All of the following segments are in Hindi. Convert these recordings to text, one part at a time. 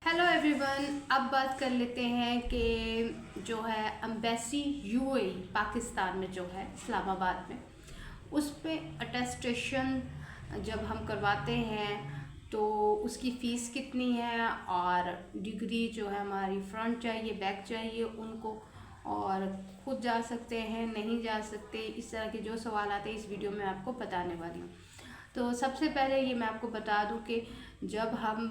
हेलो एवरीवन, अब बात कर लेते हैं कि जो है एम्बेसी यूएई पाकिस्तान में जो है इस्लामाबाद में, उस पे अटेस्टेशन जब हम करवाते हैं तो उसकी फ़ीस कितनी है और डिग्री जो है हमारी फ्रंट चाहिए बैक चाहिए उनको, और खुद जा सकते हैं नहीं जा सकते, इस तरह के जो सवाल आते हैं इस वीडियो में आपको बताने वाली हूँ। तो सबसे पहले ये मैं आपको बता दूं कि जब हम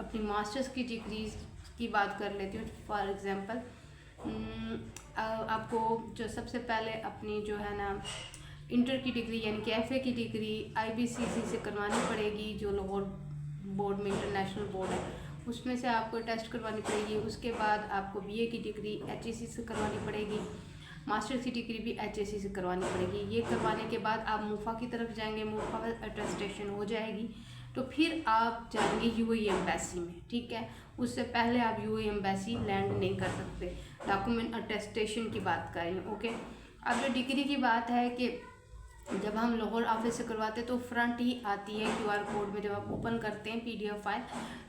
अपनी मास्टर्स की डिग्री की बात कर लेती हूँ, फॉर एग्ज़ाम्पल आपको जो सबसे पहले अपनी जो है ना इंटर की डिग्री यानी कि एफए की डिग्री आईबीसीसी से करवानी पड़ेगी, जो लाहौर बोर्ड में इंटरनेशनल बोर्ड है उसमें से आपको टेस्ट करवानी पड़ेगी। उसके बाद आपको बीए की डिग्री एचईसी से करवानी पड़ेगी, मास्टर्स की डिग्री भी एचएससी से करवानी पड़ेगी। ये करवाने के बाद आप मुफा की तरफ जाएंगे, मुफा में अटेस्टेशन हो जाएगी तो फिर आप जाएंगे यूएई एम्बेसी में। ठीक है, उससे पहले आप यूएई एम्बेसी लैंड नहीं कर सकते। डॉक्यूमेंट अटेस्टेशन की बात करें। ओके, अब जो डिग्री की बात है कि जब हम लाहौर ऑफिस से करवाते हैं तो फ्रंट ही आती है क्यूआर कोड में, जब आप ओपन करते हैं पीडीएफ फाइल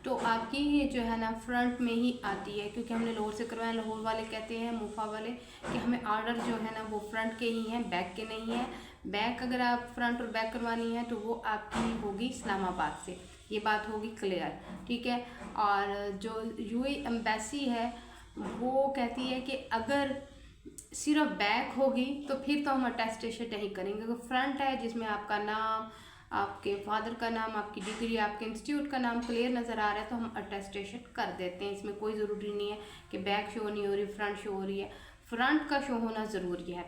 तो आपकी ये जो है ना फ्रंट में ही आती है, क्योंकि हमने लाहौर से करवाया। लाहौर वाले कहते हैं मुफा वाले कि हमें ऑर्डर जो है ना वो फ्रंट के ही हैं, बैक के नहीं है। बैक अगर आप फ्रंट और बैक करवानी है तो वो आपकी होगी इस्लामाबाद से, ये बात होगी क्लियर। ठीक है, और जो यूएई एम्बेसी है वो कहती है कि अगर सिर्फ बैक होगी तो फिर तो हम अटेस्टेशन नहीं करेंगे। अगर फ्रंट है जिसमें आपका नाम, आपके फादर का नाम, आपकी डिग्री, आपके इंस्टीट्यूट का नाम क्लियर नज़र आ रहा है तो हम अटेस्टेशन कर देते हैं। इसमें कोई ज़रूरी नहीं है कि बैक शो नहीं हो रही फ्रंट शो हो रही है, फ्रंट का शो होना ज़रूरी है।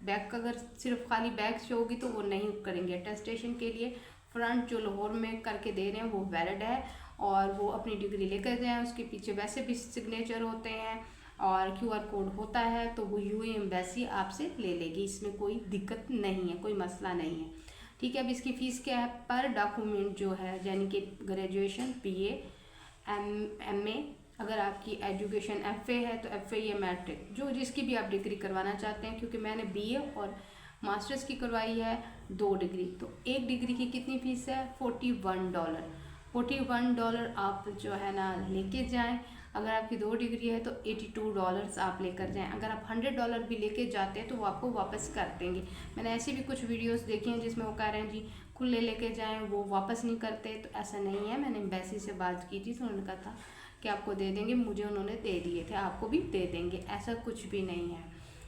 बैक अगर सिर्फ खाली बैक शो होगी तो वो नहीं करेंगे अटेस्टेशन के लिए। फ्रंट जो लाहौर में करके दे रहे हैं वो वैलिड है और वो अपनी डिग्री लेकर जाएँ। उसके पीछे वैसे भी सिग्नेचर होते हैं और क्यूआर कोड होता है तो वो यूएई एम्बेसी आपसे ले लेगी, इसमें कोई दिक्कत नहीं है, कोई मसला नहीं है। ठीक है, अब इसकी फ़ीस क्या है पर डॉक्यूमेंट जो है, यानी कि ग्रेजुएशन, बीए, एमए, अगर आपकी एजुकेशन एफए है तो एफए या मैट्रिक, जो जिसकी भी आप डिग्री करवाना चाहते हैं। क्योंकि मैंने बीए और मास्टर्स की करवाई है 2 डिग्री, तो एक डिग्री की कितनी फ़ीस है $41। $41 आप जो है ना लेके जाएं। अगर आपकी 2 डिग्री है तो $82 आप लेकर जाएं। अगर आप $100 भी लेके जाते हैं तो वो आपको वापस कर देंगे। मैंने ऐसी भी कुछ वीडियोस देखी हैं जिसमें वो कह रहे हैं जी खुले लेके जाएं, वो वापस नहीं करते, तो ऐसा नहीं है। मैंने एम्बेसी से बात की थी तो उन्होंने कहा था कि आपको दे देंगे, मुझे उन्होंने दे दिए थे, आपको भी दे देंगे, ऐसा कुछ भी नहीं है।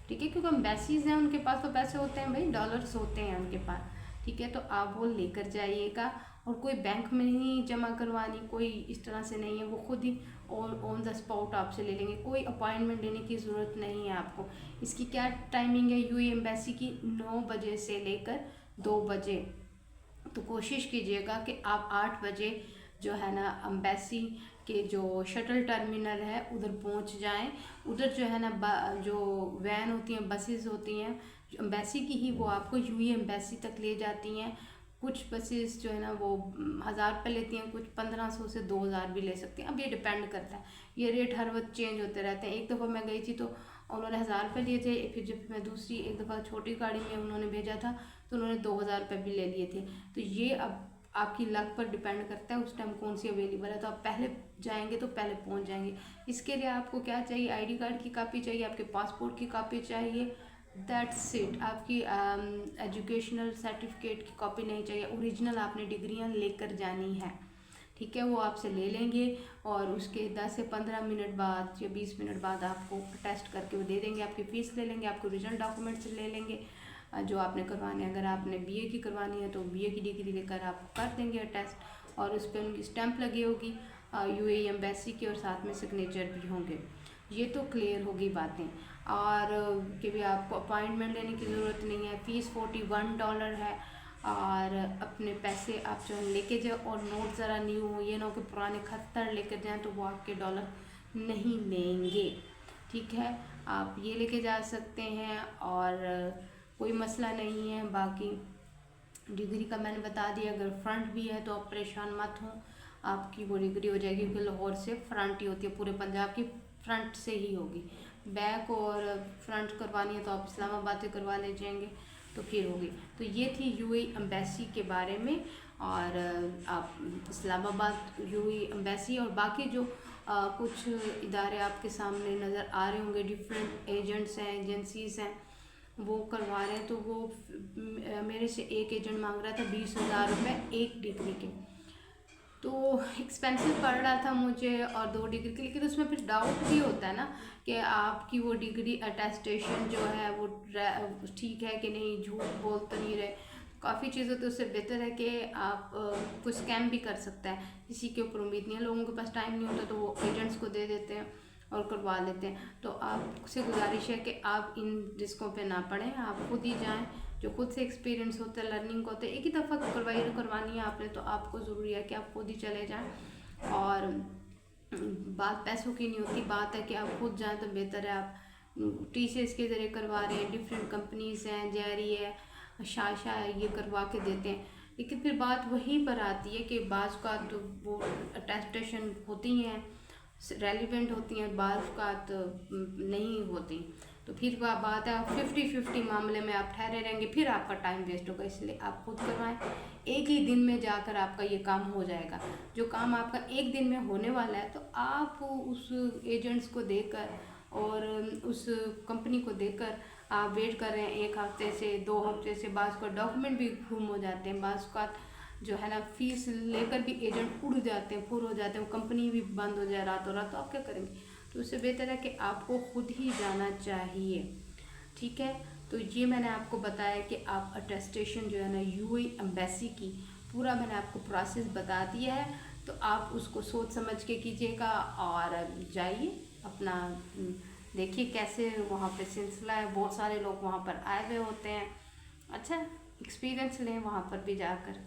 ठीक है, क्योंकि एम्बेसीज हैं उनके पास तो पैसे होते हैं भाई, डॉलर्स होते हैं उनके पास। ठीक है, तो आप वो लेकर जाइएगा और कोई बैंक में नहीं जमा करवानी, कोई इस तरह से नहीं है, वो खुद ही ऑन द स्पॉट आपसे ले लेंगे, कोई अपॉइंटमेंट लेने की ज़रूरत नहीं है आपको। इसकी क्या टाइमिंग है यूएई एम्बेसी की, 9 बजे से लेकर 2 बजे। तो कोशिश कीजिएगा कि आप 8 बजे जो है ना एम्बेसी के जो शटल टर्मिनल है उधर पहुंच जाएं। उधर जो है ना जो वैन होती हैं, बसेस होती हैं एम्बेसी की ही, वो आपको यूएई एम्बेसी तक ले जाती हैं। कुछ बसेस जो है ना वो 1000 रुपये लेती हैं, कुछ 1500 से 2000 भी ले सकती हैं। अब ये डिपेंड करता है, ये रेट हर वक्त चेंज होते रहते हैं। एक दफ़ा मैं गई थी तो उन्होंने 1000 रुपये लिए थे, फिर जब मैं दूसरी एक दफ़ा छोटी गाड़ी में उन्होंने भेजा था तो उन्होंने 2000 रुपये भी ले लिए थे। तो ये अब आपकी लक पर डिपेंड करता है उस टाइम कौन सी अवेलेबल है। तो आप पहले जाएंगे तो पहले पहुंच जाएंगे। इसके लिए आपको क्या चाहिए, आईडी कार्ड की कॉपी चाहिए, आपके पासपोर्ट की कॉपी चाहिए, दैट्स इट। आपकी एजुकेशनल सर्टिफिकेट की कॉपी नहीं चाहिए, ओरिजिनल आपने डिग्रियां लेकर जानी है। ठीक है, वो आपसे ले लेंगे और उसके 10 से 15 मिनट बाद या 20 मिनट बाद आपको टेस्ट करके वो दे देंगे। आपकी फ़ीस ले लेंगे, आपको ओरिजिनल डॉक्यूमेंट्स ले लेंगे जो आपने करवाने। अगर आपने बीए की करवानी है तो बीए की डिग्री लेकर आप कर देंगे टेस्ट और उस पर उनकी स्टैंप लगी होगी यूएई एम्बेसी की और साथ में सिग्नेचर भी होंगे। ये तो क्लियर होगी बातें। और कि भी आपको अपॉइंटमेंट लेने की ज़रूरत नहीं है, फ़ीस $41 है और अपने पैसे आप जो लेके जाओ। और नोट ज़रा न्यू हो, ये ना हो कि पुराने खत्तर लेकर जाएं तो वो आपके डॉलर नहीं लेंगे। ठीक है, आप ये लेके जा सकते हैं और कोई मसला नहीं है। बाकी डिग्री का मैंने बता दिया, अगर फ्रंट भी है तो आप परेशान मत हों, आपकी वो डिग्री हो जाएगी। क्योंकि लाहौर से फ्रंट ही होती है, पूरे पंजाब की फ्रंट से ही होगी। बैक और फ्रंट करवानी है तो आप इस्लामाबाद से करवा ले जाएंगे तो फिर होगी। तो ये थी यूएई एम्बेसी के बारे में। और आप इस्लामाबाद यूएई एम्बेसी और बाकी जो कुछ इदारे आपके सामने नज़र आ रहे होंगे, डिफरेंट एजेंट्स हैं, एजेंसीज हैं, वो करवा रहे हैं। तो वो मेरे से एक एजेंट मांग रहा था 20,000 रुपये एक डिग्री के। तो एक्सपेंसिव पड़ रहा था मुझे और 2 डिग्री के, लेकिन उसमें फिर डाउट भी होता है ना कि आपकी वो डिग्री अटेस्टेशन जो है वो ठीक है कि नहीं, झूठ बोल तो नहीं रहे। काफ़ी चीज़ों तो उससे बेहतर है कि आप कोई स्कैम भी कर सकता है, किसी के ऊपर उम्मीद नहीं है। लोगों के पास टाइम नहीं होता तो वो एजेंट्स को दे देते हैं और करवा लेते हैं। तो आपसे गुजारिश है कि आप इन रिस्कों पे ना पड़ें, आप खुद ही जाएं। जो खुद से एक्सपीरियंस होता है, लर्निंग होता है, एक ही दफ़ा करवानी है आपने, तो आपको ज़रूरी है कि आप खुद ही चले जाएं। और बात पैसों की नहीं होती, बात है कि आप खुद जाएं तो बेहतर है। आप TCS के ज़रिए करवा रहे हैं, डिफरेंट कंपनीज हैं, जेरी है, शाशा है, ये करवा के देते हैं। लेकिन फिर बात वहीं पर आती है कि बाज़ का तो वो अटेस्टेशन होती हैं, रेलिवेंट होती हैं, बाज़ का तो नहीं होती। तो फिर वह बात है 50-50 मामले में आप ठहरे रहेंगे, फिर आपका टाइम वेस्ट होगा। इसलिए आप खुद करवाएं, एक ही दिन में जाकर आपका ये काम हो जाएगा। जो काम आपका एक दिन में होने वाला है, तो आप उस एजेंट्स को देकर और उस कंपनी को देकर आप वेट कर रहे हैं 1 हफ्ते से 2 हफ्ते से। बाज़ का डॉक्यूमेंट भी गुम हो जाते हैं, बाज़ का जो है ना फीस लेकर भी एजेंट उड़ जाते हैं, फुर हो जाते हैं, वो कंपनी भी बंद हो जाए रातों रात। तो आप क्या करेंगे? तो उससे बेहतर है कि आपको खुद ही जाना चाहिए, ठीक है। तो ये मैंने आपको बताया कि आप अटेस्टेशन जो है ना यूएई एम्बेसी की पूरा मैंने आपको प्रोसेस बता दिया है। तो आप उसको सोच समझ के कीजिएगा और जाइए अपना देखिए कैसे वहाँ पे सिलसिला है। बहुत सारे लोग वहाँ पर आए हुए होते हैं, अच्छा एक्सपीरियंस लें वहाँ पर भी जाकर।